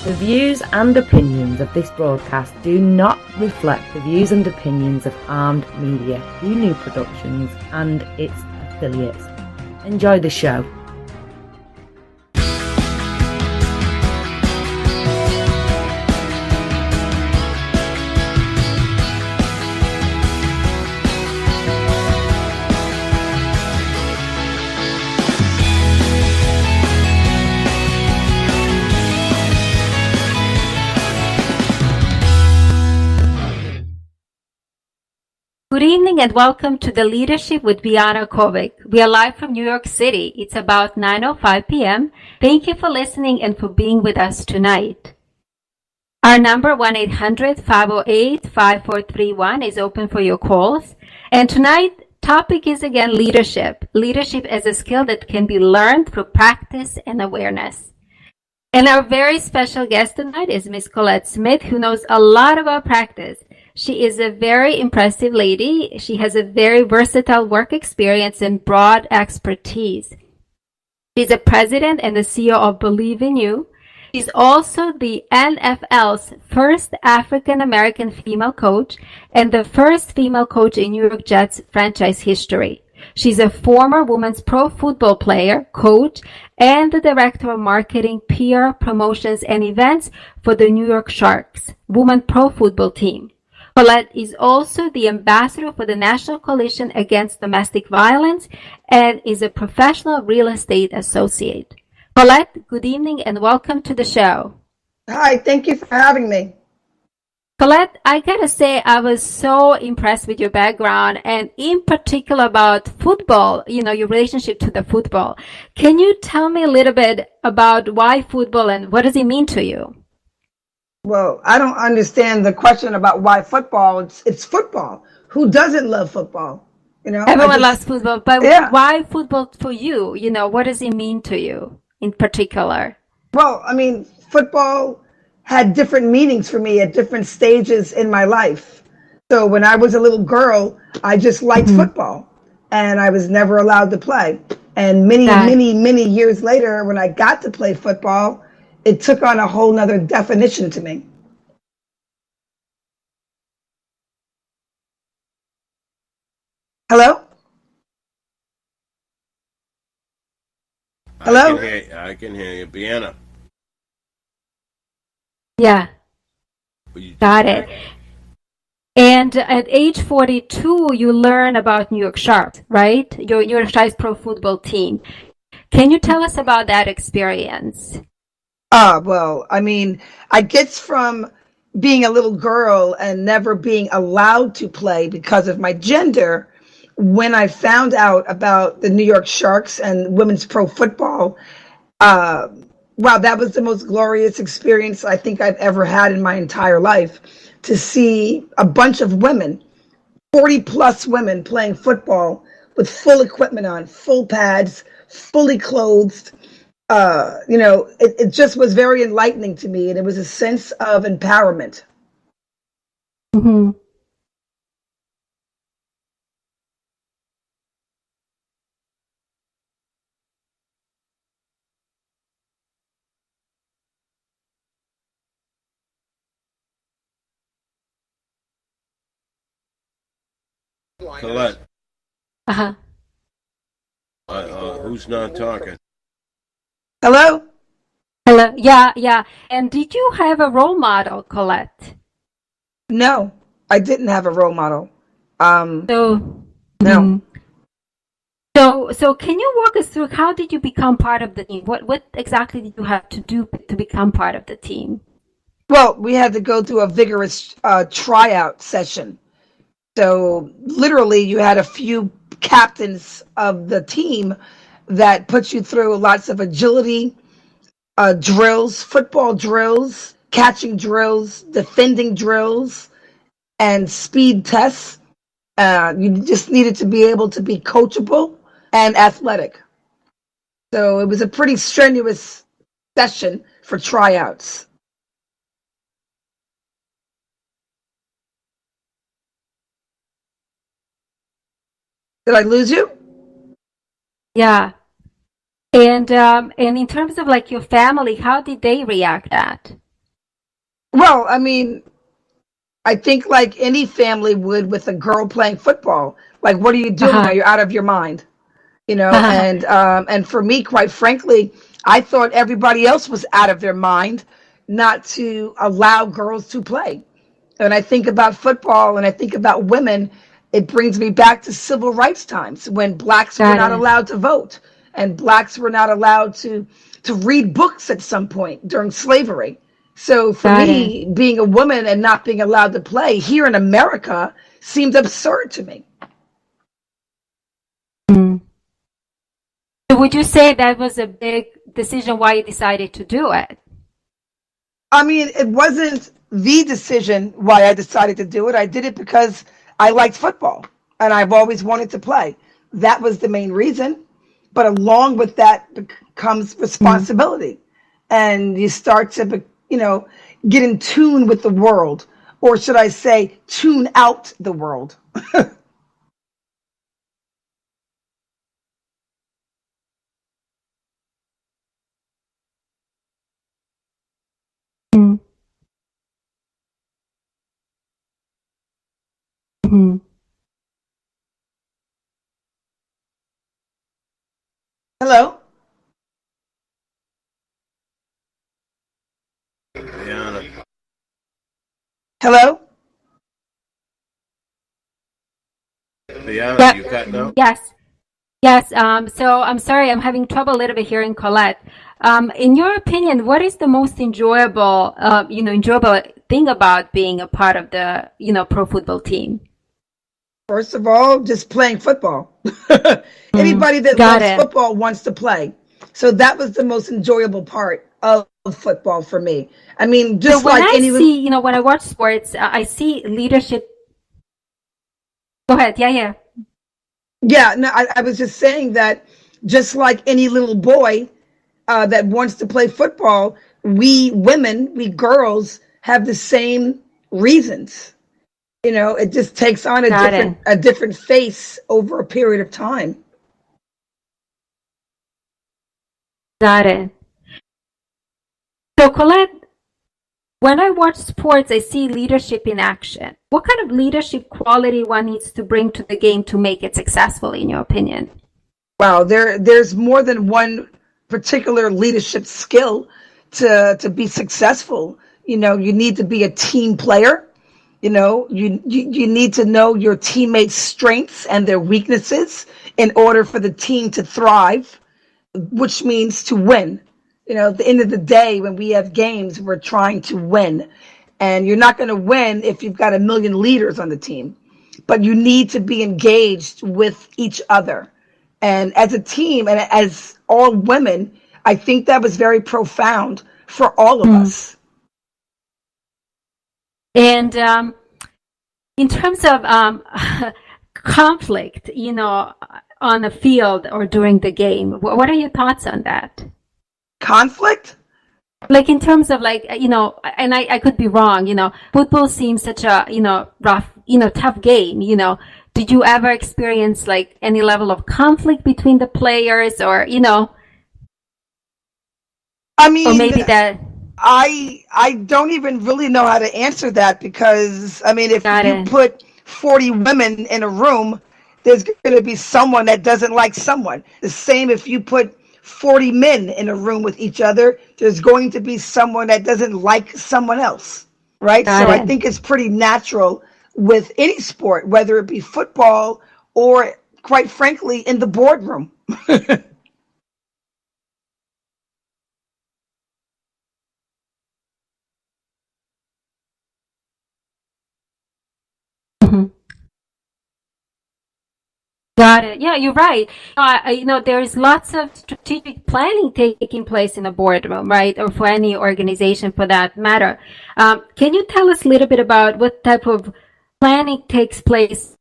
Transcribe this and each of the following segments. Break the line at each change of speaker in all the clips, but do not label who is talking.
The views and opinions of this broadcast do not reflect the views and opinions of Armed Media, New Productions and its affiliates. Enjoy the show.
Good evening and welcome to the Leadership with Biana Kovic. We are live from New York City. It's about 9:05 p.m. Thank you for listening and for being with us tonight. Our number 1-800-508-5431 is open for your calls. And tonight's topic is again leadership. Leadership as a skill that can be learned through practice and awareness. And our very special guest tonight is Miss Collette Smith, who knows a lot about practice. She is a very impressive lady. She has a very versatile work experience and broad expertise. She's the president and the CEO of Believe in You. She's also the NFL's first African-American female coach and the first female coach in New York Jets franchise history. She's a former women's pro football player, coach, and the director of marketing, PR, promotions, and events for the New York Sharks women pro football team. Collette is also the ambassador for the National Coalition Against Domestic Violence and is a professional real estate associate. Collette, good evening and welcome to the show.
Hi, thank you for having me.
Collette, I gotta say I was so impressed with your background and in particular about football, your relationship to the football. Can you tell me a little bit about why football and what does it mean to you?
Well, I don't understand the question about why football. It's football. Who doesn't love football?
Everyone loves football, but yeah. Why football for you? What does it mean to you in particular?
Well, football had different meanings for me at different stages in my life. So when I was a little girl, I just liked football and I was never allowed to play. And many years later, when I got to play football, it took on a whole nother definition to me. Hello? Hello?
I can hear you. Biana.
Yeah. Got it. And at age 42, you learn about New York Sharks, right? Your New York Sharks pro football team. Can you tell us about that experience?
Well, I guess from being a little girl and never being allowed to play because of my gender, when I found out about the New York Sharks and women's pro football, wow, that was the most glorious experience I think I've ever had in my entire life. To see a bunch of women, 40 plus women playing football with full equipment on, full pads, fully clothed. It just was very enlightening to me, and it was a sense of empowerment.
Mm-hmm.
Collette.
Uh-huh.
Who's not talking?
Hello?
Hello. Yeah. And did you have a role model, Collette?
No, I didn't have a role model.
No. So can you walk us through how did you become part of the team? What exactly did you have to do to become part of the team?
Well, we had to go through a vigorous tryout session. So literally you had a few captains of the team that put you through lots of agility drills, football drills, catching drills, defending drills, and speed tests. You just needed to be able to be coachable and athletic. So it was a pretty strenuous session for tryouts. Did I lose you?
Yeah. And in terms of like your family, how did they react to that?
Well, I mean, I think like any family would with a girl playing football. Like, what are you doing? Are
Uh-huh.
you out of your mind? And for me, quite frankly, I thought everybody else was out of their mind not to allow girls to play. And I think about football and I think about women, it brings me back to civil rights times when blacks were
Got
not
it.
allowed to vote and blacks were not allowed to read books at some point during slavery. So for
Got it.
me, being a woman and not being allowed to play here in America seemed absurd to me.
Mm. So would you say that was a big decision why you decided to do it?
I mean, it wasn't the decision why I decided to do it. I did it because I liked football and I've always wanted to play. That was the main reason. But along with that comes
Mm.
responsibility. And you start to, get in tune with the world. Or should I say, tune out the world.
Mm. Mhm.
Hello?
Biana.
Hello?
Biana,
Yep.
you cutting out?
Yes. Yes. So I'm sorry, I'm having trouble a little bit hearing Collette. In your opinion, what is the most enjoyable thing about being a part of the, pro football team?
First of all, just playing football.
Mm.
Anybody that
Got
loves
it.
football wants to play. So that was the most enjoyable part of football for me. I mean,
So
just
when
like
I
any little,
see, when I watch sports, I see leadership. Go ahead. Yeah, yeah.
yeah, no, I was just saying that just like any little boy that wants to play football, we women, we girls have the same reasons. It just takes on a
Got
different
it.
a different face over a period of time.
Got it. So Colette, when I watch sports, I see leadership in action. What kind of leadership quality one needs to bring to the game to make it successful, in your opinion?
Wow, there's more than one particular leadership skill to be successful. You need to be a team player. You need to know your teammates' strengths and their weaknesses in order for the team to thrive, which means to win. At the end of the day, when we have games, we're trying to win. And you're not going to win if you've got a million leaders on the team, but you need to be engaged with each other. And as a team and as all women, I think that was very profound for all of
Mm.
us.
And in terms of conflict, on the field or during the game, what are your thoughts on that?
Conflict?
Like in terms of and I could be wrong, football seems such a, rough, tough game, Did you ever experience like any level of conflict between the players
I
or
mean,
maybe that,
I don't even really know how to answer that because I mean, if
got
you
it.
put 40 women in a room, there's going to be someone that doesn't like someone. The same if you put 40 men in a room with each other, there's going to be someone that doesn't like someone else, right?
Got
So I
it.
think it's pretty natural with any sport, whether it be football or, quite frankly, in the boardroom.
Mhm. Got it. Yeah, you're right. There is lots of strategic planning taking place in a boardroom, right? Or for any organization for that matter. Can you tell us a little bit about what type of planning takes place,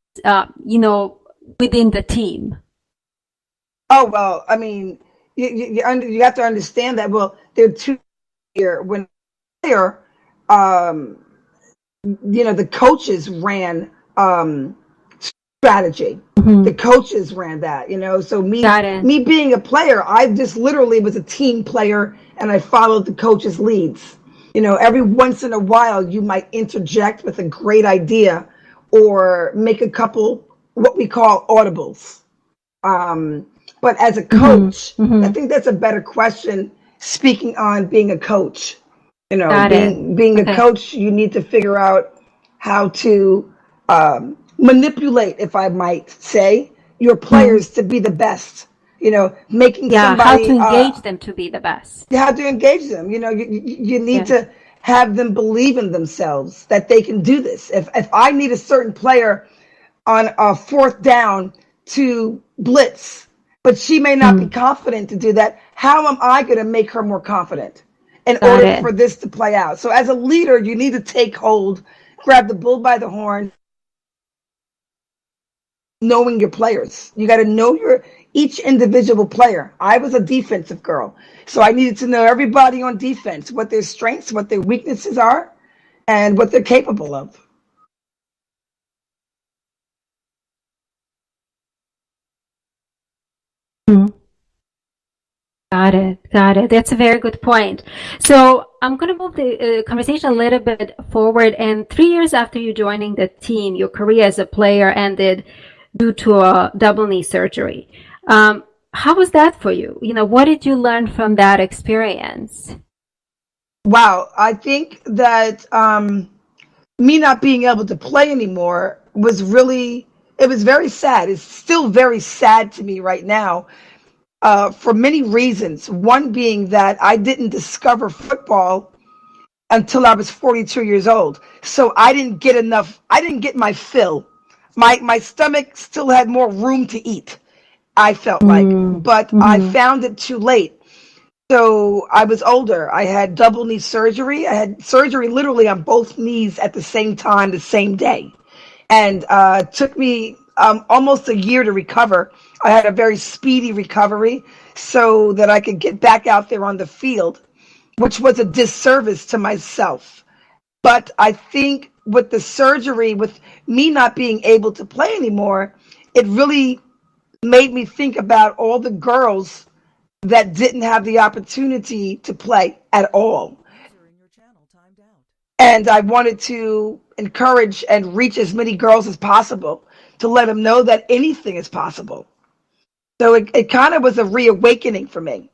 within the team?
Oh, well, I mean, you have to understand that. Well, there are two here. When player, um, the coaches ran strategy.
Hmm.
The coaches ran that. So me
Got it.
me being a player, I just literally was a team player, and I followed the coaches' leads. Every once in a while, you might interject with a great idea or make a couple what we call audibles. But as a coach, I think that's a better question. Speaking on being a coach,
Got it.
being a
Okay.
coach, you need to figure out how to manipulate, if I might say, your players to be the best. Making
Yeah, how to
somebody
engage them to be the best.
how to engage them. You need
Yeah.
to have them believe in themselves that they can do this. If I need a certain player on a fourth down to blitz, but she may not be confident to do that, how am I going to make her more confident in
Got
order
it.
for this to play out? So as a leader, you need to take hold, grab the bull by the horn, knowing your players. You got to know each individual player. I was a defensive girl, so I needed to know everybody on defense, what their strengths, what their weaknesses are, and what they're capable of.
Got it. Got it. That's a very good point. So I'm going to move the conversation a little bit forward. And 3 years after you joining the team, your career as a player ended due to a double knee surgery. How was that for you? What did you learn from that experience?
Wow, I think that me not being able to play anymore was it was very sad. It's still very sad to me right now for many reasons. One being that I didn't discover football until I was 42 years old. So I didn't get my fill. My stomach still had more room to eat, I felt like, but I found it too late. So I was older. I had double knee surgery. I had surgery literally on both knees at the same time, the same day. And it took me almost a year to recover. I had a very speedy recovery so that I could get back out there on the field, which was a disservice to myself. But I think with the surgery, with me not being able to play anymore, it really made me think about all the girls that didn't have the opportunity to play at all. And I wanted to encourage and reach as many girls as possible to let them know that anything is possible. So it kind of was a reawakening for me.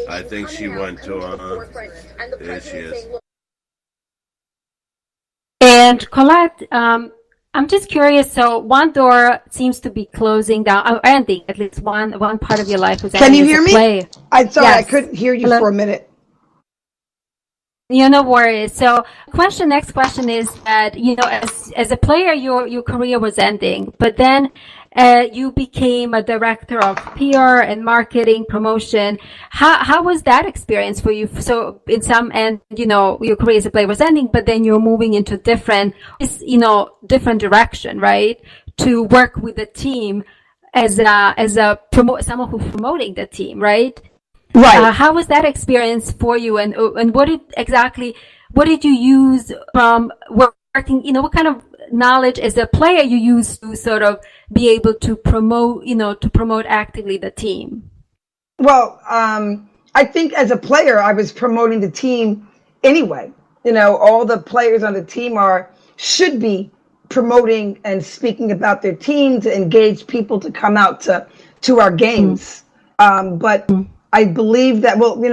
I think she went to, there she is.
And Collette, I'm just curious. So one door seems to be closing down, or ending. At least one part of your life was
Can
ending
you
as
hear
a
me?
player.
I'm sorry, I
Yes.
couldn't hear you
Hello?
for a minute.
No worries. So next question is that, as a player, your career was ending, but then you became a director of PR and marketing promotion. How was that experience for you? So in some end, your career as a player was ending, but then you're moving into different direction, right? To work with the team as someone who's promoting the team, right?
Right.
How was that experience for you, and what did you use from working? What kind of knowledge as a player you use to sort of be able to promote actively the team?
Well, I think as a player, I was promoting the team anyway. All the players on the team should be promoting and speaking about their team to engage people to come out to our games. But I believe that, we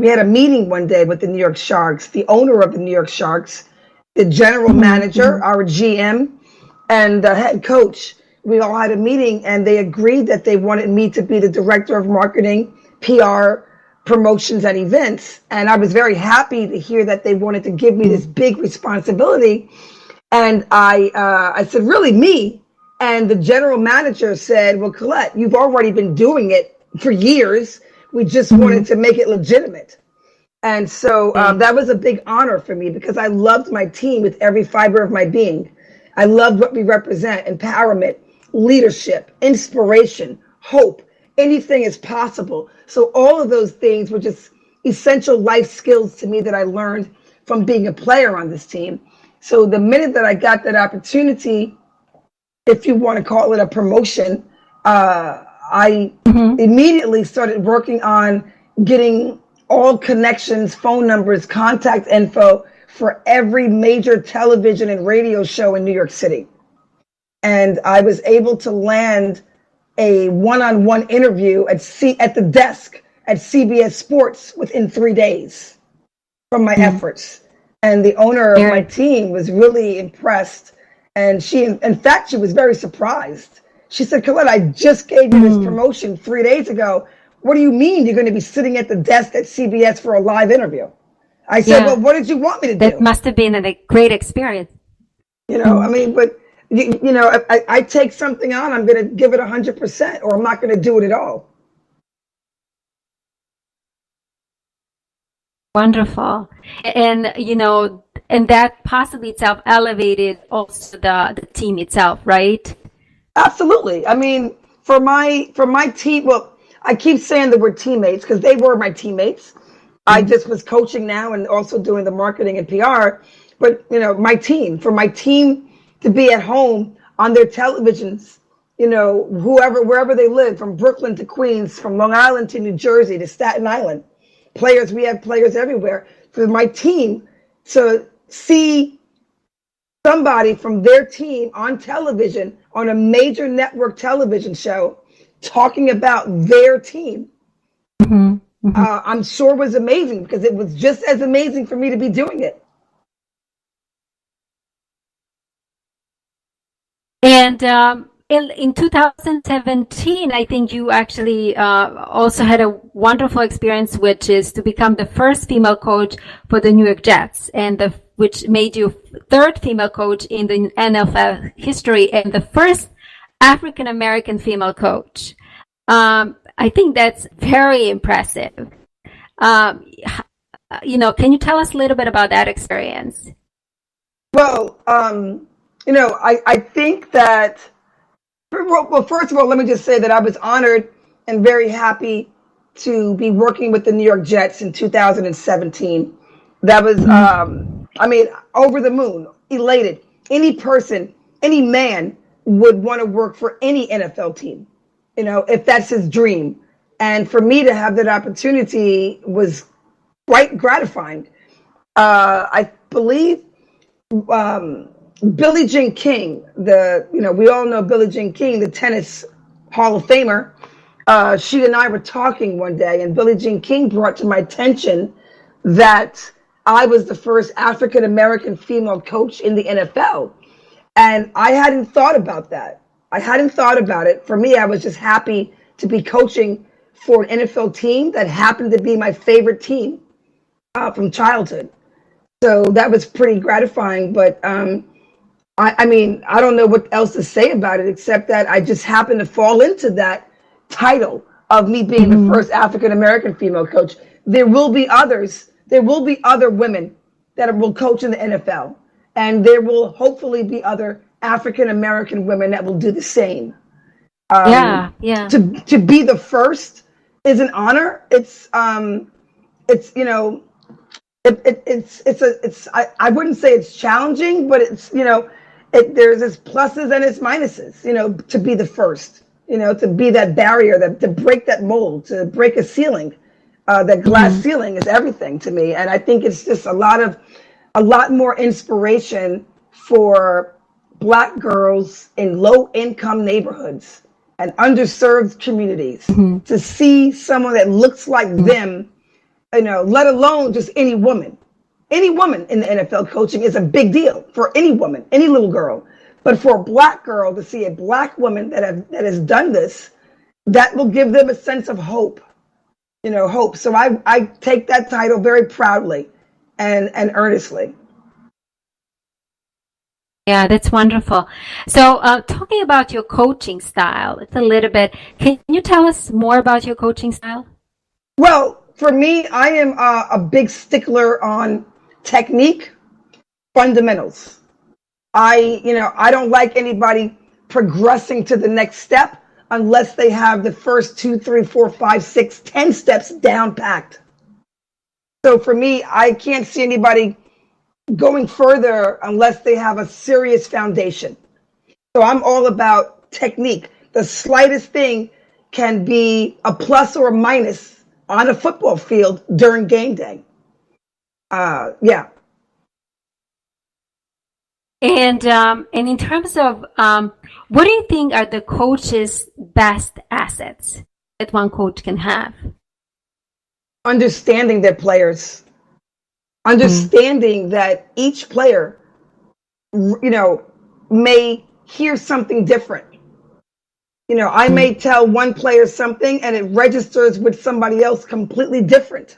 had a meeting one day with the New York Sharks, the owner of the New York Sharks, the general manager, our GM, and the head coach. We all had a meeting, and they agreed that they wanted me to be the director of marketing, PR, promotions, and events. And I was very happy to hear that they wanted to give me this big responsibility. And I said, really, me? And the general manager said, well, Collette, you've already been doing it for years. We just wanted to make it legitimate. And so that was a big honor for me because I loved my team with every fiber of my being. I loved what we represent: empowerment, leadership, inspiration, hope. Anything is possible. So all of those things were just, essential life skills to me that I learned from being a player on this team. So the minute that I got that opportunity, if you want to call it a promotion, I immediately started working on getting all connections, phone numbers, contact info for every major television and radio show in New York City. And I was able to land a one-on-one interview at the desk at CBS Sports within 3 days from my efforts. And the owner of my team was really impressed. And in fact, she was very surprised. She said, Collette, I just gave you this promotion 3 days ago. What do you mean you're going to be sitting at the desk at CBS for a live interview? I said, well, what did you want me to do?
That must have been a great experience.
You know, I mean, but, you know, if I take something on, I'm going to give it 100%, or I'm not going to do it at all.
Wonderful. And, you know, and that possibly itself elevated also the team itself, right?
Absolutely. I mean, for my team, well, I keep saying the word teammates because they were my teammates. I just was coaching now and also doing the marketing and PR. But, you know, for my team to be at home on their televisions, you know, wherever they live, from Brooklyn to Queens, from Long Island to New Jersey to Staten Island, we have players everywhere. For my team to see somebody from their team on television, on a major network television show, talking about their team, I'm sure was amazing, because it was just as amazing for me to be doing it.
And in 2017, I think you actually also had a wonderful experience, which is to become the first female coach for the New York Jets, and which made you third female coach in the NFL history and the first African American female coach. I think that's very impressive. You know, can you tell us a little bit about that experience?
Well, you know, I think that, well, first of all, let me just say that I was honored and very happy to be working with the New York Jets in 2017. That was, I mean, over the moon, elated. Any person, any man would want to work for any NFL team, you know, if that's his dream. And for me to have that opportunity was quite gratifying. I believe Billie Jean King, we all know Billie Jean King, the tennis Hall of Famer. She and I were talking one day, and Billie Jean King brought to my attention that I was the first African American female coach in the NFL. And I hadn't thought about that. I hadn't thought about it. For me, I was just happy to be coaching for an NFL team that happened to be my favorite team from childhood. So that was pretty gratifying. But I mean, I don't know what else to say about it, except that I just happened to fall into that title of me being the first African American female coach. There will be others. There will be other women that will coach in the NFL. And there will hopefully be other African American women that will do the same. To be the first is an honor. It's you know, I wouldn't say it's challenging, but it's, you know, there's its pluses and its minuses, you know, to be the first, you know, to be that barrier, to break that mold, to break a ceiling. That glass ceiling is everything to me. And I think it's just a lot more inspiration for Black girls in low income neighborhoods and underserved communities to see someone that looks like them, you know, let alone just any woman. Any woman in the NFL coaching is a big deal for any woman, any little girl. But for a Black girl to see a Black woman that has done this, that will give them a sense of hope, you know, hope. So I take that title very proudly and earnestly.
Yeah, that's wonderful. So talking about your coaching style, it's a little bit, can you tell us more about your coaching style?
Well, for me, I am a big stickler on technique, fundamentals. I don't like anybody progressing to the next step unless they have the first 2, 3, 4, 5, 6, 10 steps down packed. So for me, I can't see anybody going further unless they have a serious foundation. So I'm all about technique. The slightest thing can be a plus or a minus on a football field during game day. Yeah.
And in terms of what do you think are the coach's best assets that one coach can have?
Understanding their players, understanding that each player, may hear something different. I may tell one player something and it registers with somebody else completely different.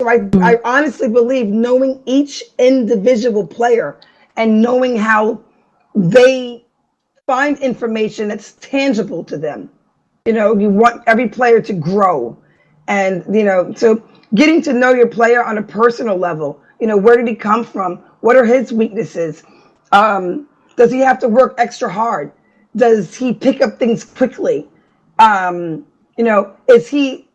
So I honestly believe knowing each individual player and knowing how they find information that's tangible to them. You want every player to grow. And, so getting to know your player on a personal level, where did he come from? What are his weaknesses? Does he have to work extra hard? Does he pick up things quickly? Does he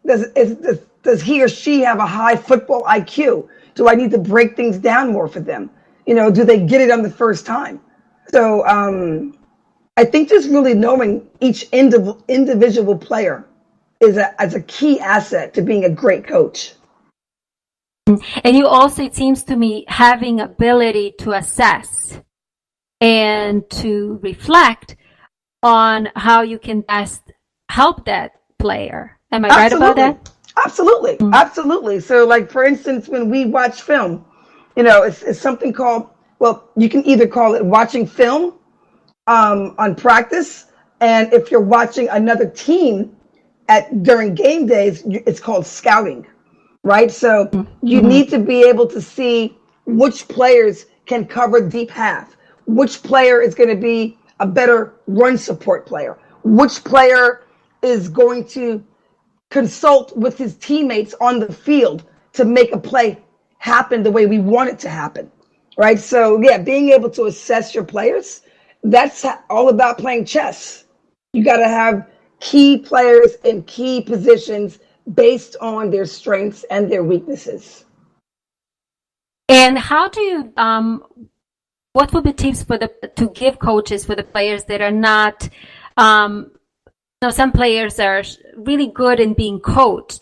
or she have a high football IQ? Do I need to break things down more for them? Do they get it on the first time? So I think just really knowing each individual player is a key asset to being a great coach.
And you also, it seems to me, having ability to assess and to reflect on how you can best help that player. Am I right about that?
Absolutely. Absolutely. So like, for instance, when we watch film, it's something called, well, you can either call it watching film on practice. And if you're watching another team during game days, it's called scouting, right? So you need to be able to see which players can cover deep half, which player is going to be a better run support player, which player is going to consult with his teammates on the field to make a play happen the way we want it to happen, right? So yeah, being able to assess your players, that's all about playing chess. You got to have key players in key positions based on their strengths and their weaknesses.
And how do you, what would be tips to give coaches for the players that are not, some players are really good in being coached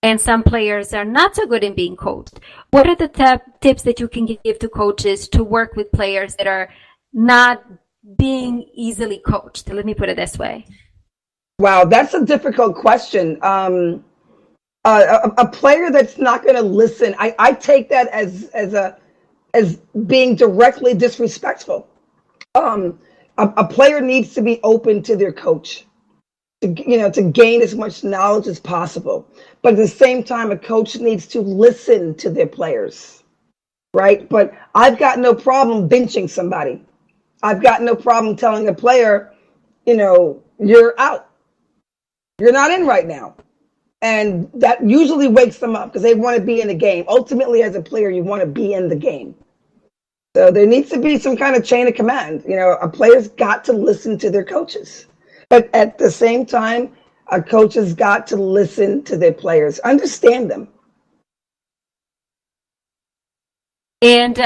and some players are not so good in being coached. What are the tips that you can give to coaches to work with players that are not being easily coached? Let me put it this way.
Wow, that's a difficult question. A player that's not going to listen, I take that as being directly disrespectful. A player needs to be open to their coach, to gain as much knowledge as possible. But at the same time, a coach needs to listen to their players, right? But I've got no problem benching somebody. I've got no problem telling a player, you're out. You're not in right now. And that usually wakes them up because they want to be in the game. Ultimately, as a player, you want to be in the game. So there needs to be some kind of chain of command. A player's got to listen to their coaches. But at the same time, a coach has got to listen to their players, understand them.
And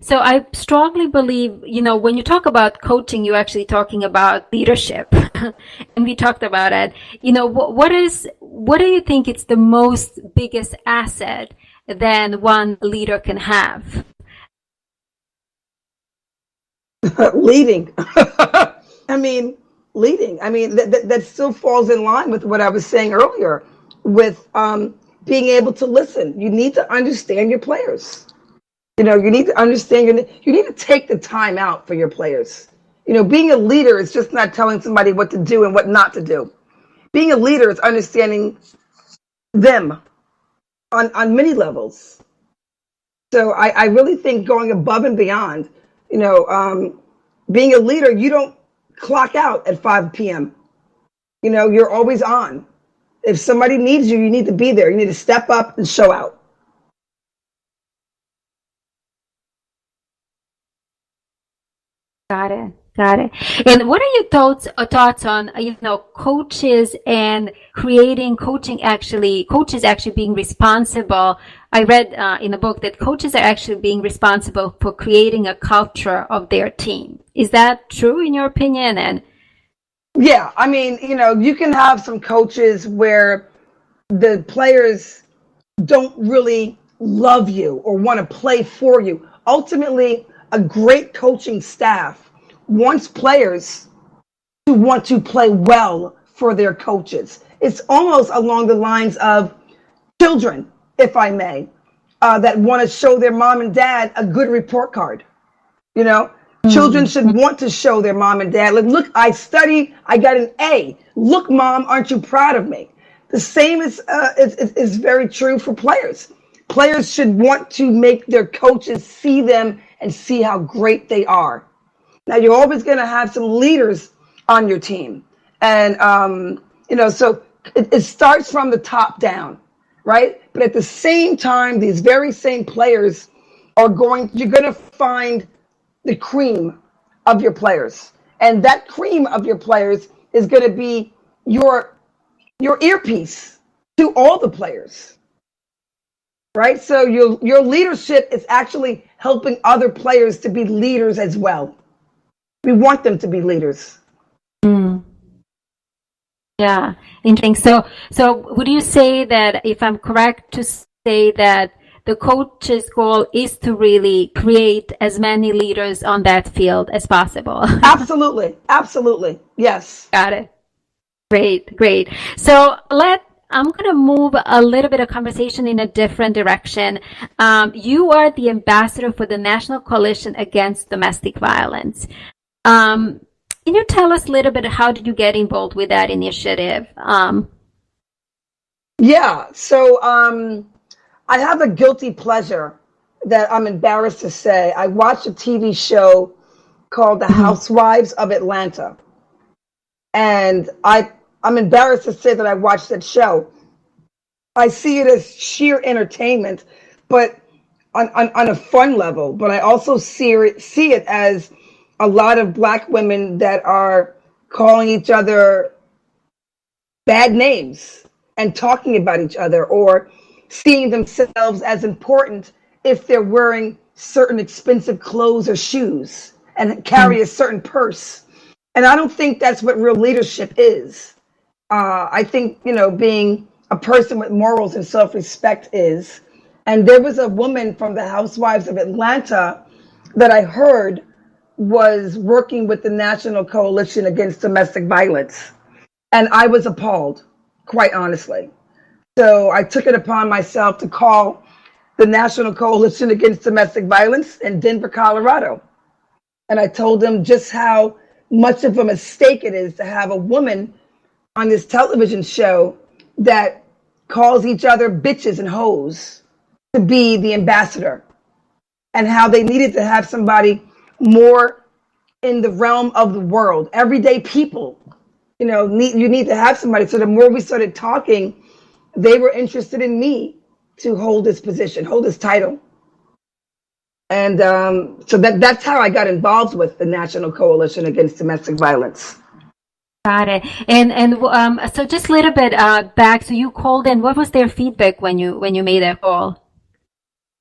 so I strongly believe, when you talk about coaching, you're actually talking about leadership. And we talked about it. What do you think is the most biggest asset that one leader can have?
Leading. Leading. That still falls in line with what I was saying earlier with being able to listen. You need to understand your players. You need to understand, you need to take the time out for your players. Being a leader is just not telling somebody what to do and what not to do. Being a leader is understanding them on many levels. So I really think going above and beyond, being a leader, you don't clock out at 5 p.m. You're always on. If somebody needs you, you need to be there. You need to step up and show out.
Got it. Got it. And what are your thoughts on, coaches and creating coaches actually being responsible? I read in a book that coaches are actually being responsible for creating a culture of their team. Is that true in your opinion? And
yeah, I mean, you can have some coaches where the players don't really love you or want to play for you. Ultimately, a great coaching staff wants players to want to play well for their coaches. It's almost along the lines of children, if I may, that want to show their mom and dad a good report card. Children should want to show their mom and dad, like, look, I studied, I got an A. Look, mom, aren't you proud of me? The same is very true for players. Players should want to make their coaches see them and see how great they are. Now, you're always going to have some leaders on your team. And, so it starts from the top down, right? But at the same time, these very same players you're going to find the cream of your players. And that cream of your players is going to be your earpiece to all the players, right? So your leadership is actually helping other players to be leaders as well. We want them to be leaders.
Yeah, interesting. So would you say that, if I'm correct to say that the coach's goal is to really create as many leaders on that field as possible?
Absolutely. Yes.
Got it. Great. So I'm going to move a little bit of conversation in a different direction. You are the ambassador for the National Coalition Against Domestic Violence. Can you tell us a little bit, how did you get involved with that initiative?
So I have a guilty pleasure that I'm embarrassed to say. I watched a TV show called The Housewives of Atlanta. And I'm embarrassed to say that I watched that show. I see it as sheer entertainment, but on a fun level. But I also see it as a lot of Black women that are calling each other bad names and talking about each other, or seeing themselves as important if they're wearing certain expensive clothes or shoes and carry a certain purse. And I don't think that's what real leadership is. I think, being a person with morals and self-respect is. And there was a woman from the Housewives of Atlanta that I heard was working with the National Coalition Against Domestic Violence. And I was appalled, quite honestly. So I took it upon myself to call the National Coalition Against Domestic Violence in Denver, Colorado. And I told them just how much of a mistake it is to have a woman on this television show that calls each other bitches and hoes to be the ambassador, and how they needed to have somebody more in the realm of the world. Everyday people, you need to have somebody. So the more we started talking, they were interested in me to hold this position, hold this title. And so that's how I got involved with the National Coalition Against Domestic Violence.
Got it. And so just a little bit back. So you called in. What was their feedback when you made that call?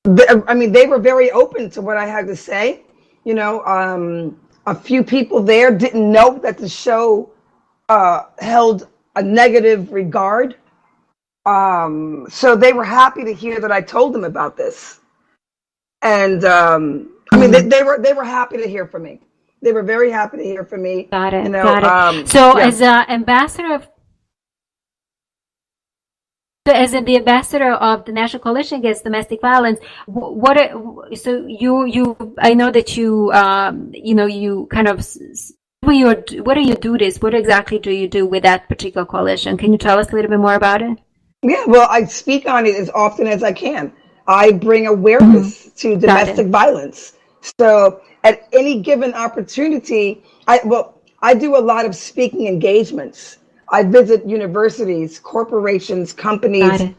They were very open to what I had to say. A few people there didn't know that the show held a negative regard. So they were happy to hear that I told them about this. And they were happy to hear from me. They were very happy to hear from me.
Got it. As ambassador the ambassador of the National Coalition Against Domestic Violence, what are what exactly do you do with that particular coalition? Can you tell us a little bit more about it?
Yeah, well, I speak on it as often as I can. I bring awareness to domestic violence. So at any given opportunity, I do a lot of speaking engagements. I visit universities, corporations, companies,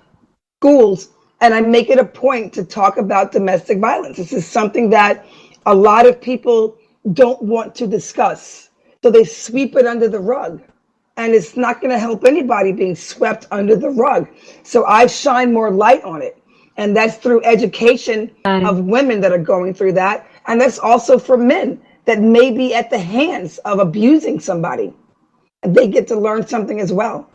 schools, and I make it a point to talk about domestic violence. This is something that a lot of people don't want to discuss. So they sweep it under the rug. And it's not going to help anybody being swept under the rug. So I've shined more light on it. And that's through education of women that are going through that. And that's also for men that may be at the hands of abusing somebody. And they get to learn something as well.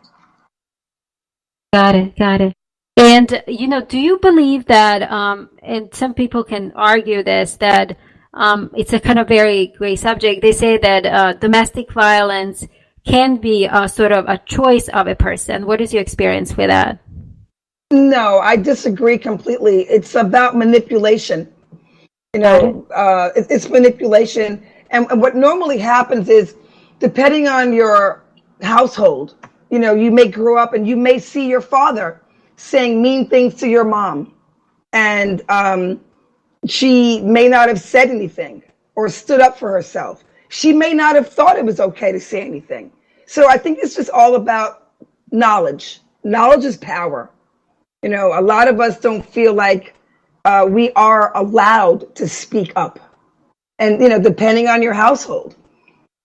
Got it. And, do you believe that, and some people can argue this, that it's a kind of very great subject. They say that domestic violence can be a sort of a choice of a person. What is your experience with that?
No, I disagree completely. It's about manipulation. It's manipulation. And what normally happens is, depending on your household, you may grow up and you may see your father saying mean things to your mom. And she may not have said anything or stood up for herself. She may not have thought it was okay to say anything. So I think it's just all about knowledge. Knowledge is power. A lot of us don't feel like we are allowed to speak up. And, depending on your household.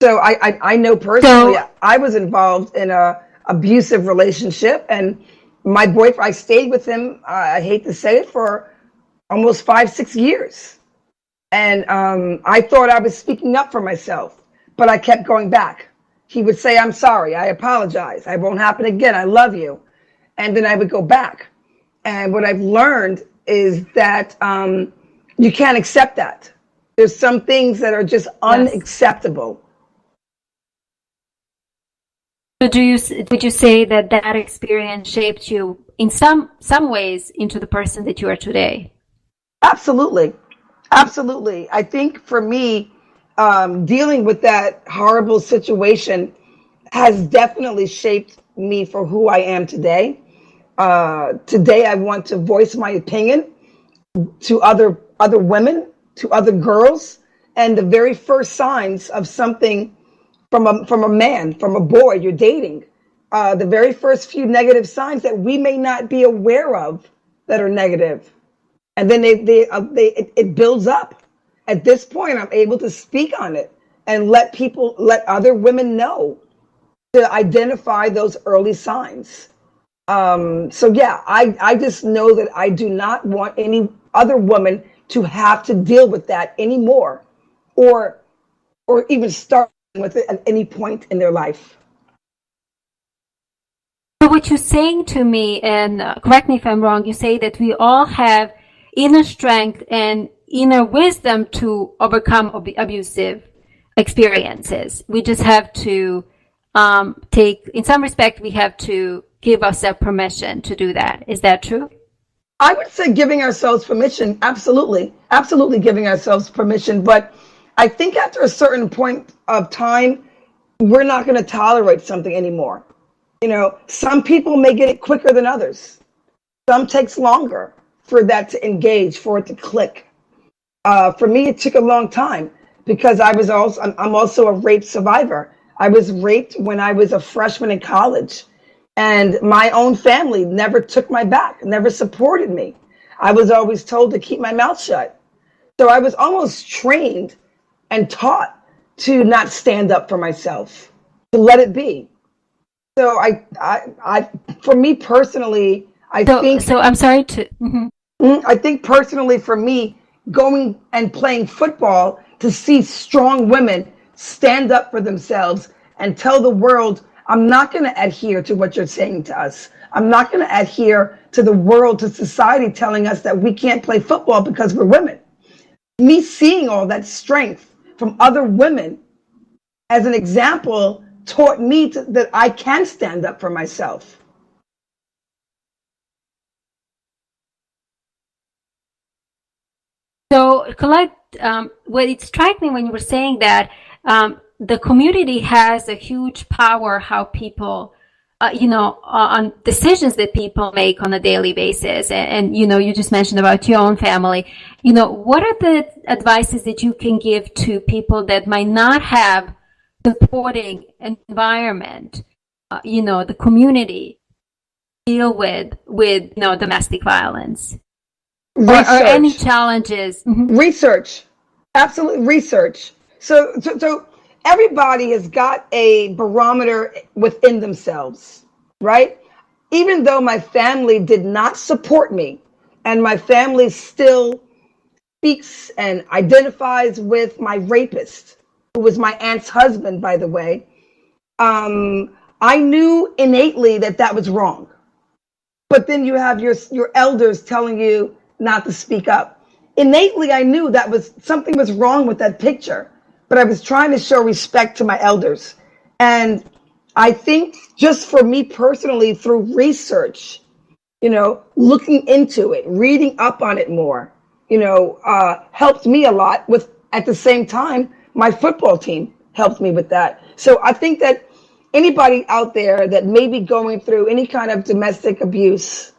So I know personally, I was involved in a abusive relationship, and my boyfriend, I stayed with him, I hate to say it, for almost 5-6 years. And I thought I was speaking up for myself, but I kept going back. He would say, I'm sorry, I apologize, it won't happen again, I love you. And then I would go back. And what I've learned is that you can't accept that. There's some things that are just unacceptable.
So would you say that experience shaped you in some ways into the person that you are today?
Absolutely. I think for me, dealing with that horrible situation has definitely shaped me for who I am today. Today, I want to voice my opinion to other women, to other girls, and the very first signs of something from a man, from a boy you're dating, the very first few negative signs that we may not be aware of that are negative. And then it builds up. At this point, I'm able to speak on it and let other women know to identify those early signs. I just know that I do not want any other woman to have to deal with that anymore, or even start with it at any point in their life.
So what you're saying to me, and correct me if I'm wrong, you say that we all have inner strength and inner wisdom to overcome abusive experiences. We just have to in some respect, we have to give ourselves permission to do that. Is that true?
I would say giving ourselves permission, absolutely giving ourselves permission. But I think after a certain point of time, we're not going to tolerate something anymore. Some people may get it quicker than others. Some takes longer for that to engage, for it to click. For me, it took a long time because I'm also a rape survivor. I was raped when I was a freshman in college, and my own family never took my back, never supported me. I was always told to keep my mouth shut. So I was almost trained and taught to not stand up for myself, to let it be. So for me personally, I think personally for me, going and playing football to see strong women stand up for themselves and tell the world, I'm not going to adhere to what you're saying to us. I'm not going to adhere to the world, to society telling us that we can't play football because we're women. Me seeing all that strength from other women as an example taught me that I can stand up for myself.
So, Collette, what it struck me when you were saying that the community has a huge power how people, on decisions that people make on a daily basis. And you just mentioned about your own family. What are the advices that you can give to people that might not have supporting environment, the community deal with domestic violence? Or any challenges?
Research. Absolutely research. So everybody has got a barometer within themselves, right? Even though my family did not support me, and my family still speaks and identifies with my rapist, who was my aunt's husband, by the way, I knew innately that that was wrong. But then you have your elders telling you not to speak up. Innately, I knew that was something was wrong with that picture, but I was trying to show respect to my elders. And I think just for me personally, through research, looking into it, reading up on it more, helped me a lot with, at the same time, my football team helped me with that. So I think that anybody out there that may be going through any kind of domestic abuse,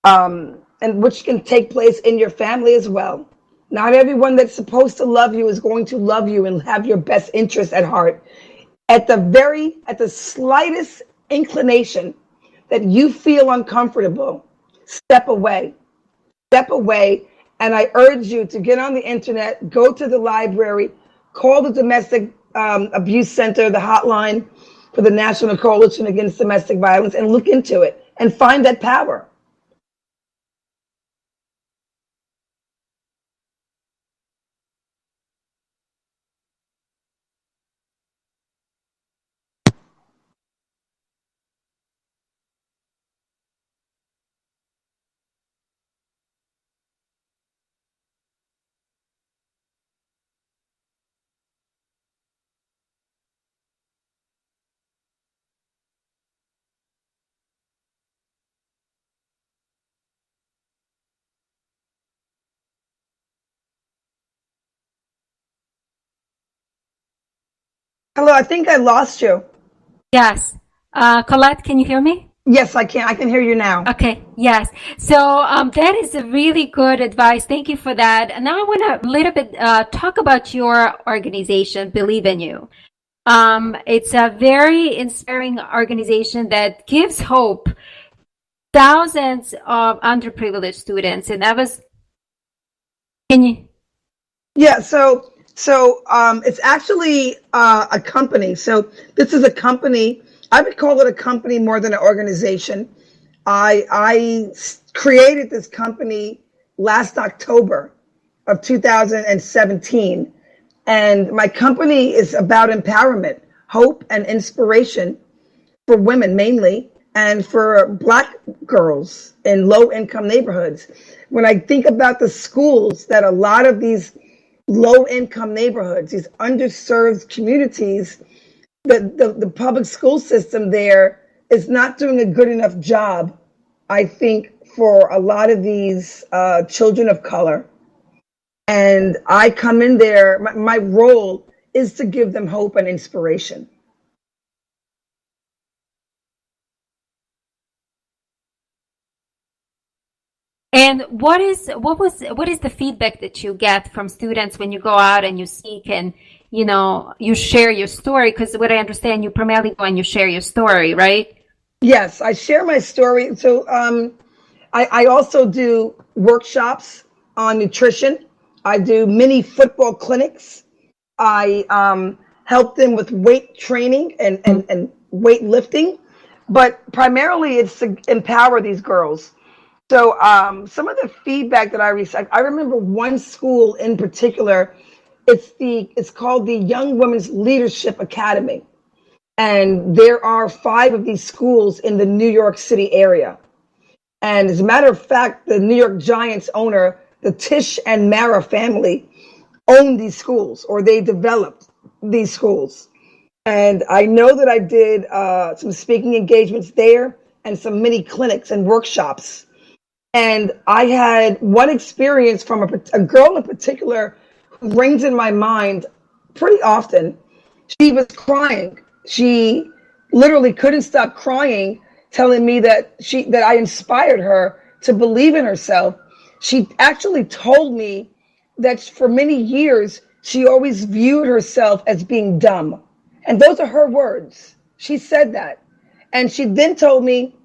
and which can take place in your family as well. Not everyone that's supposed to love you is going to love you and have your best interest at heart. At the slightest inclination that you feel uncomfortable, step away. Step away. And I urge you to get on the internet, go to the library, call the Domestic Abuse Center, the hotline for the National Coalition Against Domestic Violence, and look into it and find that power. Hello, I think I lost you.
Yes. Collette, can you hear me?
Yes, I can. I can hear you now.
Okay, yes. So that is a really good advice. Thank you for that. And now I want to a little bit talk about your organization, Believe in You. It's a very inspiring organization that gives hope thousands of underprivileged students. And can you?
Yeah, so it's actually a company. So this is a company. I would call it a company more than an organization. I created this company last October of 2017. And my company is about empowerment, hope, and inspiration for women mainly, and for Black girls in low-income neighborhoods. When I think about the schools that a lot of these low-income neighborhoods, these underserved communities, the public school system there is not doing a good enough job, I think, for a lot of these children of color. And I come in there, my role is to give them hope and inspiration.
And what is the feedback that you get from students when you go out and you seek and you share your story? Because what I understand, you primarily go and you share your story, right?
Yes, I share my story. So I also do workshops on nutrition. I do mini football clinics. I help them with weight training and weight lifting, but primarily it's to empower these girls. So some of the feedback that I received, I remember one school in particular. It's called the Young Women's Leadership Academy, and there are 5 of these schools in the New York City area. And as a matter of fact, the New York Giants owner, the Tisch and Mara family, owned these schools, or they developed these schools. And I know that I did some speaking engagements there and some mini clinics and workshops. And I had one experience from a girl in particular who rings in my mind pretty often. She was crying. She literally couldn't stop crying, telling me that I inspired her to believe in herself. She actually told me that for many years, she always viewed herself as being dumb. And those are her words. She said that. And she then told me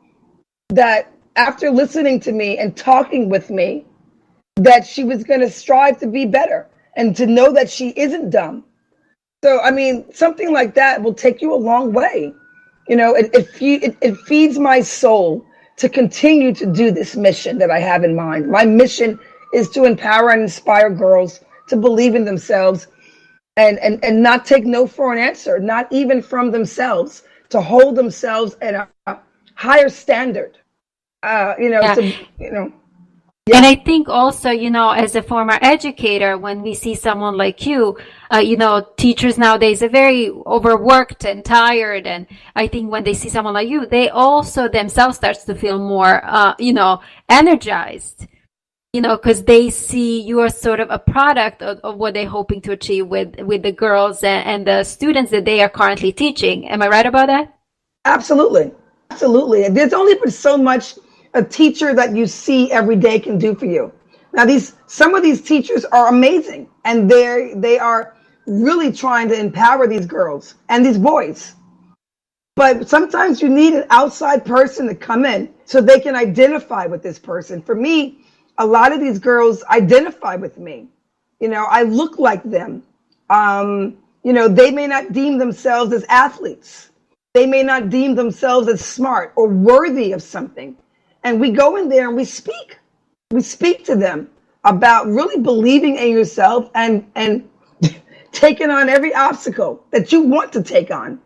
that after listening to me and talking with me, that she was going to strive to be better and to know that she isn't dumb, So, I mean, something like that will take you a long way. You know, it feeds my soul to continue to do this mission that I have in mind. My mission is to empower and inspire girls to believe in themselves and not take no for an answer, not even from themselves, to hold themselves at a higher standard.
Yeah. And I think also, as a former educator, when we see someone like you, teachers nowadays are very overworked and tired. And I think when they see someone like you, they also themselves starts to feel more, energized, because they see you are sort of a product of what they're hoping to achieve with the girls and the students that they are currently teaching. Am I right about that?
Absolutely. Absolutely. There's only been so much a teacher that you see every day can do for you. Now, some of these teachers are amazing, and they are really trying to empower these girls and these boys. But sometimes you need an outside person to come in so they can identify with this person. For me, a lot of these girls identify with me. I look like them. They may not deem themselves as athletes. They may not deem themselves as smart or worthy of something. And we go in there and we speak. We speak to them about really believing in yourself and taking on every obstacle that you want to take on.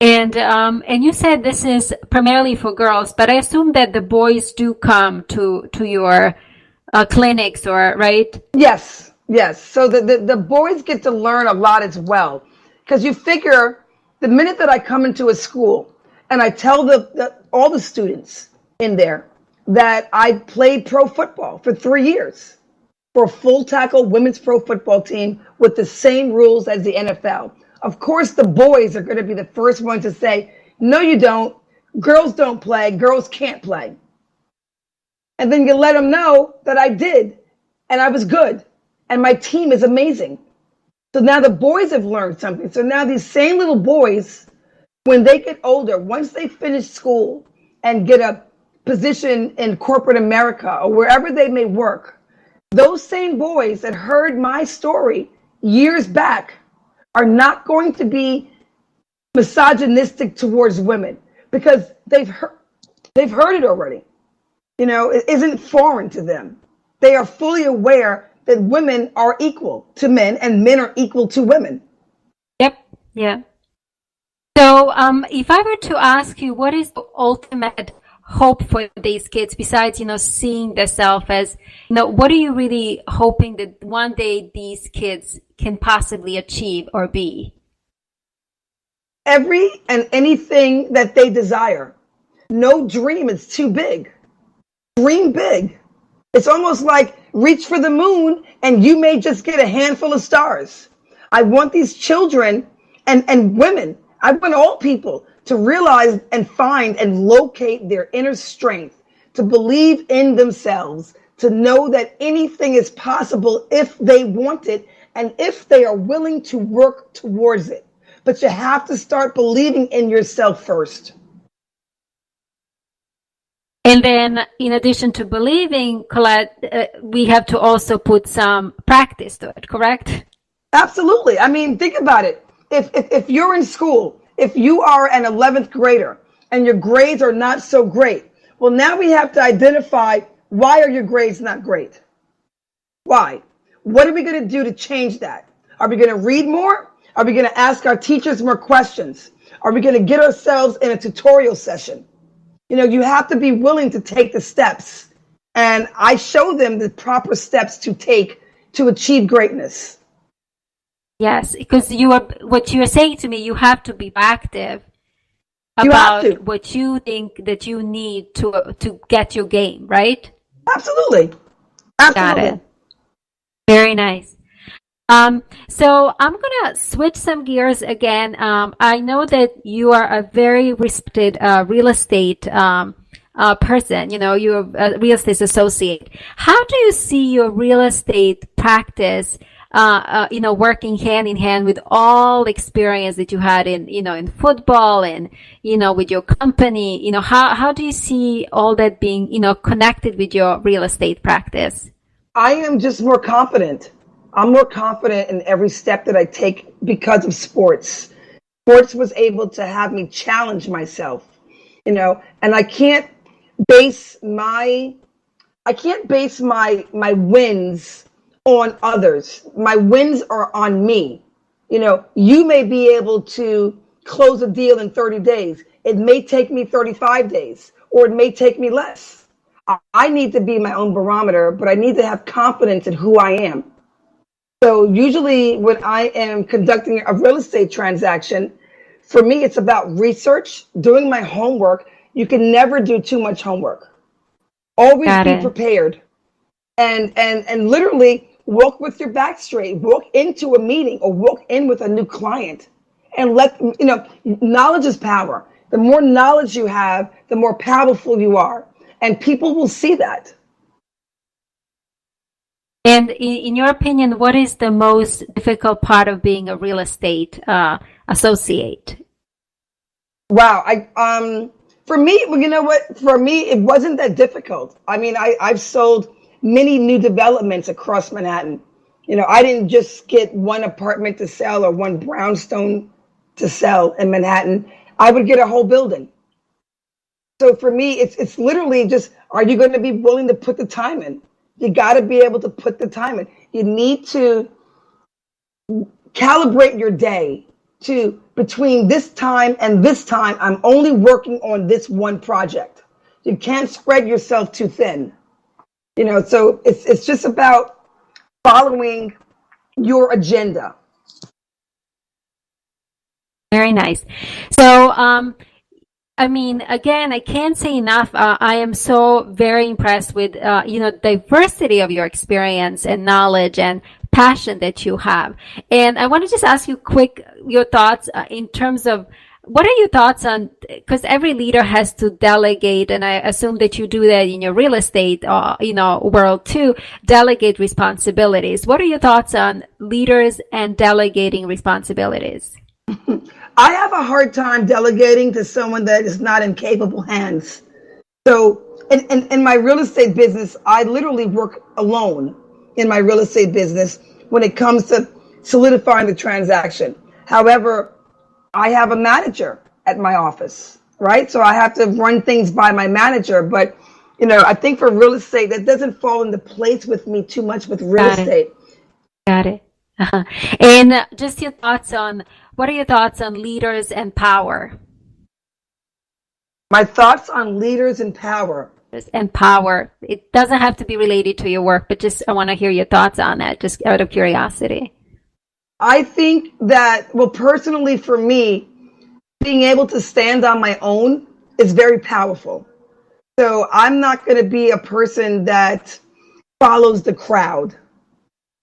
And you said this is primarily for girls, but I assume that the boys do come to your clinics, right?
Yes. So the boys get to learn a lot as well, because you figure the minute that I come into a school and I tell all the students in there that I played pro football for 3 years for a full tackle women's pro football team with the same rules as the NFL. Of course, the boys are going to be the first ones to say, no, you don't. Girls don't play. Girls can't play. And then you let them know that I did, and I was good, and my team is amazing. So now the boys have learned something. So now these same little boys, when they get older, once they finish school and get a position in corporate America or wherever they may work, those same boys that heard my story years back are not going to be misogynistic towards women, because they've heard it already. It isn't foreign to them. They are fully aware that women are equal to men and men are equal to women.
Yep. Yeah. So if I were to ask you, what is the ultimate hope for these kids besides, seeing themselves as, what are you really hoping that one day these kids can possibly achieve or be?
Every and anything that they desire. No dream is too big. Dream big. It's almost like reach for the moon and you may just get a handful of stars. I want these children and women, I want all people to realize and find and locate their inner strength, to believe in themselves, to know that anything is possible if they want it and if they are willing to work towards it. But you have to start believing in yourself first.
And then, in addition to believing, Collette, we have to also put some practice to it, correct?
Absolutely. I mean, think about it. If you're in school, if you are an 11th grader and your grades are not so great, well, now we have to identify, why are your grades not great? Why? What are we going to do to change that? Are we going to read more? Are we going to ask our teachers more questions? Are we going to get ourselves in a tutorial session? You have to be willing to take the steps. And I show them the proper steps to take to achieve greatness.
Yes, because what you are saying to me, you have to be active about what you think that you need to get your game, right?
Absolutely.
Got it. Very nice. So I'm going to switch some gears again. I know that you are a very respected real estate person. You're a real estate associate. How do you see your real estate practice, working hand in hand with all the experience that you had in football and, with your company? How do you see all that being, connected with your real estate practice?
I am just more confident. I'm more confident in every step that I take because of sports. Sports was able to have me challenge myself, and base my I can't base my wins on others. My wins are on me. You may be able to close a deal in 30 days. It may take me 35 days, or it may take me less. I need to be my own barometer, but I need to have confidence in who I am. So usually when I am conducting a real estate transaction, for me, it's about research, doing my homework. You can never do too much homework. Always
Got
be
it.
prepared, and literally walk with your back straight. Walk into a meeting or walk in with a new client, and knowledge is power. The more knowledge you have, the more powerful you are, and people will see that.
And in your opinion, what is the most difficult part of being a real estate associate?
Wow, for me, well, you know what? For me, it wasn't that difficult. I mean, I've sold many new developments across Manhattan. I didn't just get one apartment to sell or one brownstone to sell in Manhattan. I would get a whole building. So for me, it's literally just, are you going to be willing to put the time in? You got to be able to put the time in. You need to calibrate your day to between this time and this time, I'm only working on this one project. You can't spread yourself too thin. So it's just about following your agenda.
Very nice. So, I mean, again, I can't say enough. I am so very impressed with, diversity of your experience and knowledge and passion that you have. And I want to just ask you your thoughts in terms of, what are your thoughts on, because every leader has to delegate, and I assume that you do that in your real estate, world too, delegate responsibilities. What are your thoughts on leaders and delegating responsibilities?
I have a hard time delegating to someone that is not in capable hands. So in my real estate business, I literally work alone in my real estate business when it comes to solidifying the transaction. However, I have a manager at my office, right? So I have to run things by my manager. But, I think for real estate, that doesn't fall into place with me too much with real estate.
Got it. Uh-huh. And just what are your thoughts on leaders and power?
My thoughts on leaders and power.
And power. It doesn't have to be related to your work, but I want to hear your thoughts on that, just out of curiosity.
I think that, well, personally for me, being able to stand on my own is very powerful. So I'm not going to be a person that follows the crowd.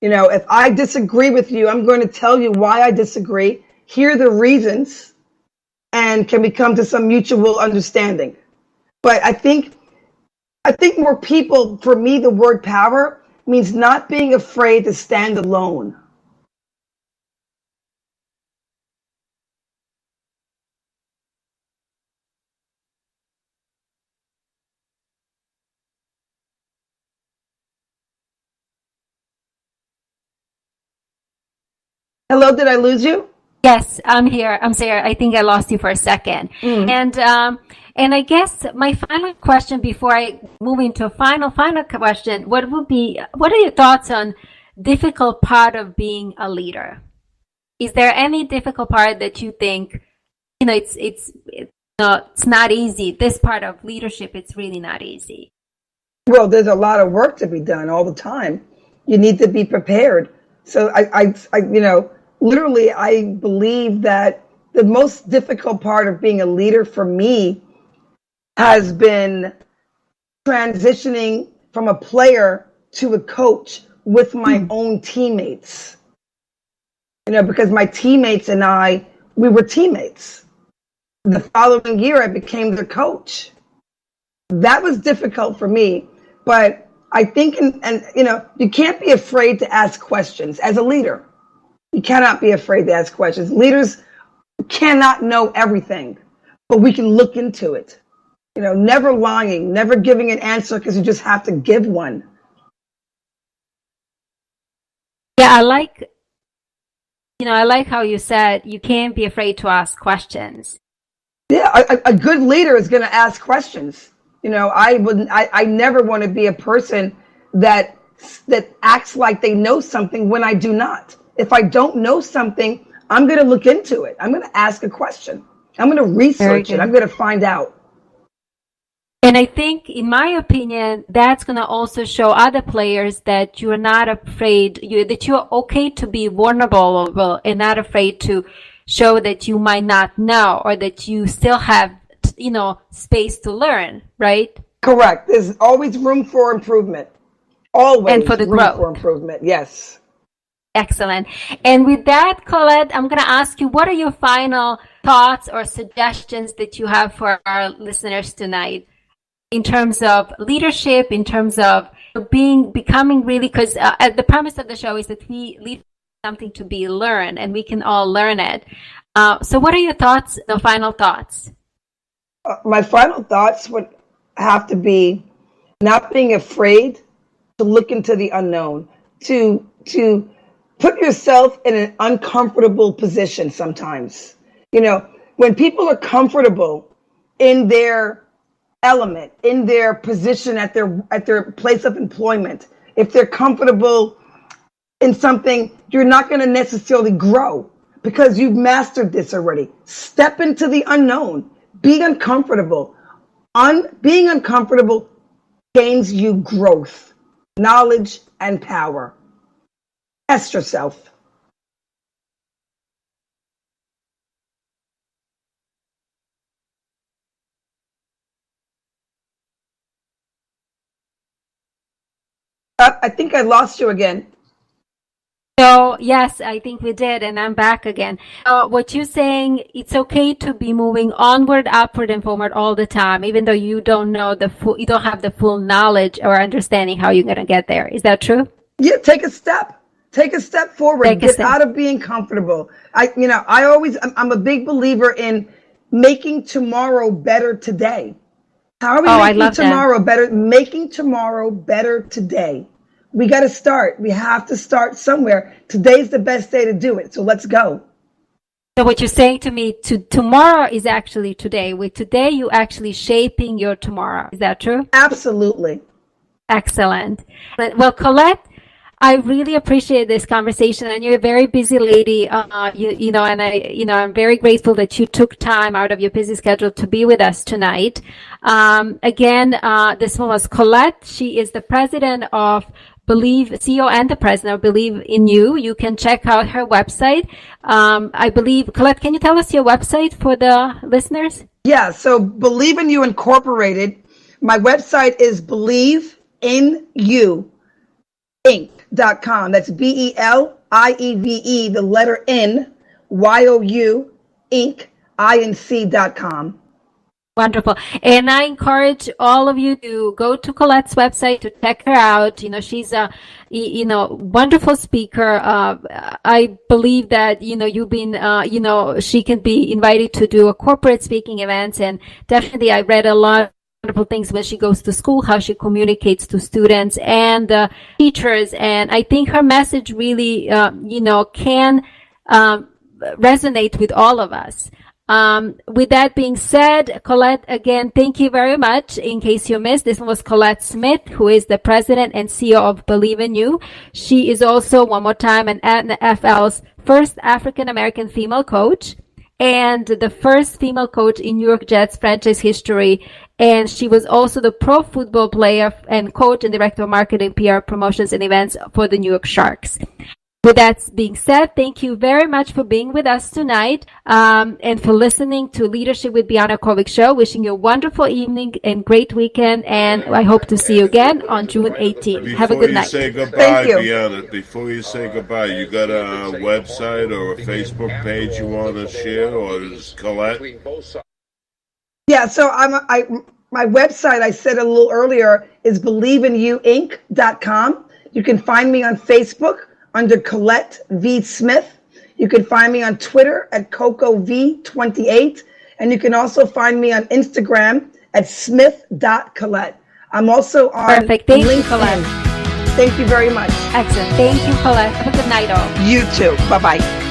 If I disagree with you, I'm going to tell you why I disagree, hear the reasons, and can we come to some mutual understanding. But I think more people, for me, the word power means not being afraid to stand alone. Hello, did I lose you?
Yes, I'm here. I'm Sarah. I think I lost you for a second. And I guess my final question before I move into a final question, what are your thoughts on difficult part of being a leader? Is there any difficult part that you think, it's not easy? This part of leadership, it's really not easy.
Well, there's a lot of work to be done all the time. You need to be prepared. So I literally, I believe that the most difficult part of being a leader for me has been transitioning from a player to a coach with my own teammates. Because my teammates and we were teammates. The following year, I became their coach. That was difficult for me, but I think, you can't be afraid to ask questions as a leader. You cannot be afraid to ask questions. Leaders cannot know everything, but we can look into it. Never lying, never giving an answer because you just have to give one.
Yeah, I like how you said you can't be afraid to ask questions.
Yeah, a good leader is going to ask questions. I never want to be a person that acts like they know something when I do not. If I don't know something, I'm going to look into it. I'm going to ask a question. I'm going to research it. I'm going to find out.
And I think, in my opinion, that's going to also show other players that you're not afraid, that you're okay to be vulnerable and not afraid to show that you might not know or that you still have, space to learn, right?
Correct. There's always room for improvement. Always
and for the
room
growth.
for improvement. Yes.
Excellent. And with that, Collette, I'm going to ask you, what are your final thoughts or suggestions that you have for our listeners tonight in terms of leadership, in terms of becoming really, because the premise of the show is that we lead something to be learned and we can all learn it. So what are your thoughts, the final thoughts?
My final thoughts would have to be not being afraid to look into the unknown, to put yourself in an uncomfortable position sometimes. When people are comfortable in their element, in their position at their place of employment, if they're comfortable in something, you're not going to necessarily grow because you've mastered this already. Step into the unknown. Be uncomfortable. Being uncomfortable gains you growth, knowledge, and power. Test yourself. I think I lost you again.
So, yes, I think we did, and I'm back again. What you're saying, it's okay to be moving onward, upward, and forward all the time, even though you don't know you don't have the full knowledge or understanding how you're going to get there. Is that true?
Yeah, take a step. Take a step forward. Get out of being comfortable. I'm a big believer in making tomorrow better today. How are we making tomorrow better? Making tomorrow better today. We got to start. We have to start somewhere. Today's the best day to do it. So let's go.
So what you're saying to me, tomorrow is actually today. With today, you're actually shaping your tomorrow. Is that true?
Absolutely.
Excellent. Well, Collette, I really appreciate this conversation, and you're a very busy lady, and I'm very grateful that you took time out of your busy schedule to be with us tonight. Again, this one was Collette. She is the president of CEO and the president of Believe in You. You can check out her website. I believe, Collette, can you tell us your website for the listeners?
Yeah, so Believe in You Incorporated. My website is BelieveInYou.com. That's BELIEVE, the letter N, YOU, Inc., INC.com.
Wonderful. And I encourage all of you to go to Collette's website to check her out. She's a, wonderful speaker. I believe that, you've been, she can be invited to do a corporate speaking events. And definitely I read a lot of wonderful things when she goes to school, how she communicates to students and teachers. And I think her message really, can resonate with all of us. With that being said, Collette, again, thank you very much. In case you missed, this was Collette Smith, who is the president and CEO of Believe in You. She is also, one more time, an NFL's first African-American female coach and the first female coach in New York Jets franchise history. And she was also the pro football player and coach and director of marketing, PR, promotions, and events for the New York Sharks. With that being said, thank you very much for being with us tonight and for listening to Leadership with Biana Kovic show. Wishing you a wonderful evening and great weekend, and I hope to see you again on June 18th. Have a good night.
Before you say goodbye, Biana, before you say goodbye, you got a website or a Facebook page you want to share, or is Collette?
Yeah, so my website, I said a little earlier, is BelieveInYouInc.com. You can find me on Facebook under Collette V. Smith. You can find me on Twitter at CocoV28. And you can also find me on Instagram at smith.collette. I'm also on
Perfect. Thank
LinkedIn.
you, Collette.
Thank you very much.
Excellent. Thank you, Collette. Have a good night, all.
You too. Bye-bye.